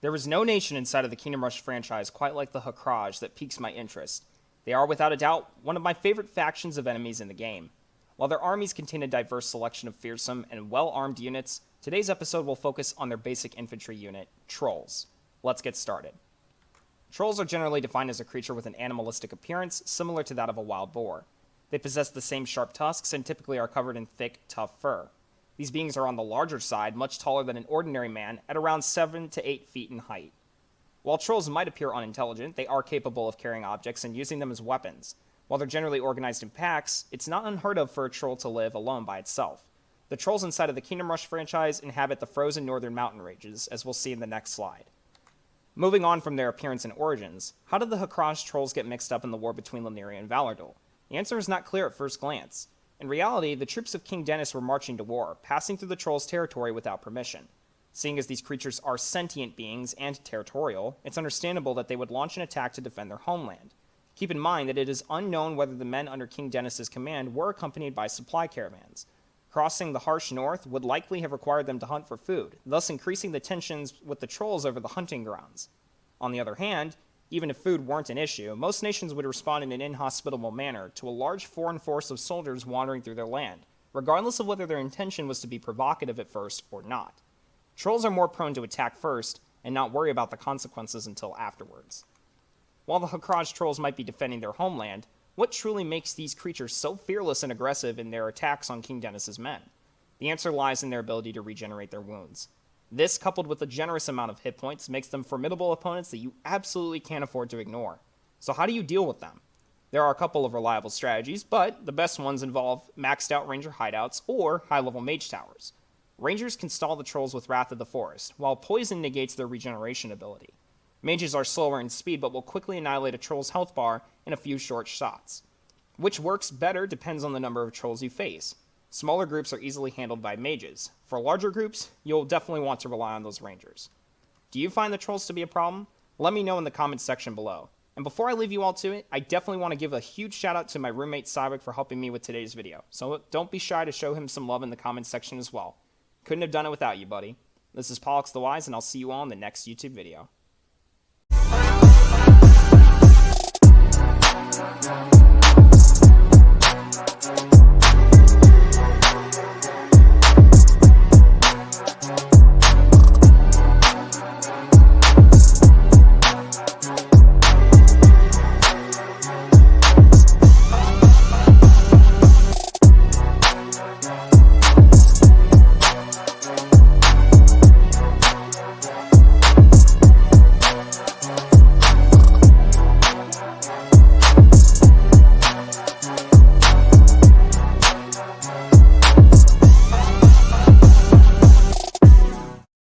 There is no nation inside of the Kingdom Rush franchise quite like the Hakraj that piques my interest. They are without a doubt one of my favorite factions of enemies in the game. While their armies contain a diverse selection of fearsome and well-armed units, today's episode will focus on their basic infantry unit, Trolls. Let's get started. Trolls are generally defined as a creature with an animalistic appearance similar to that of a wild boar. They possess the same sharp tusks and typically are covered in thick, tough fur. These beings are on the larger side, much taller than an ordinary man, at around 7 to 8 feet in height. While trolls might appear unintelligent, they are capable of carrying objects and using them as weapons. While they're generally organized in packs, it's not unheard of for a troll to live alone by itself. The trolls inside of the Kingdom Rush franchise inhabit the frozen northern mountain ranges, as we'll see in the next slide. Moving on from their appearance and origins, how did the Hakraj trolls get mixed up in the war between Lemuria and Valardul? The answer is not clear at first glance. In reality, the troops of King Dennis were marching to war, passing through the trolls' territory without permission. Seeing as these creatures are sentient beings and territorial, it's understandable that they would launch an attack to defend their homeland. Keep in mind that it is unknown whether the men under King Dennis's command were accompanied by supply caravans. Crossing the harsh north would likely have required them to hunt for food, thus increasing the tensions with the trolls over the hunting grounds. On the other hand, even if food weren't an issue, most nations would respond in an inhospitable manner to a large foreign force of soldiers wandering through their land, regardless of whether their intention was to be provocative at first or not. Trolls are more prone to attack first and not worry about the consequences until afterwards. While the Hakraj trolls might be defending their homeland, what truly makes these creatures so fearless and aggressive in their attacks on King Dennis's men? The answer lies in their ability to regenerate their wounds. This, coupled with a generous amount of hit points, makes them formidable opponents that you absolutely can't afford to ignore. So how do you deal with them? There are a couple of reliable strategies, but the best ones involve maxed out ranger hideouts or high-level mage towers. Rangers can stall the trolls with Wrath of the Forest, while poison negates their regeneration ability. Mages are slower in speed, but will quickly annihilate a troll's health bar in a few short shots. Which works better depends on the number of trolls you face. Smaller groups are easily handled by mages. For larger groups, you'll definitely want to rely on those rangers. Do you find the trolls to be a problem? Let me know in the comments section below. And before I leave you all to it, I definitely want to give a huge shout out to my roommate Cywick for helping me with today's video. So don't be shy to show him some love in the comments section as well. Couldn't have done it without you, buddy. This is Pollux the Wise, and I'll see you all in the next YouTube video.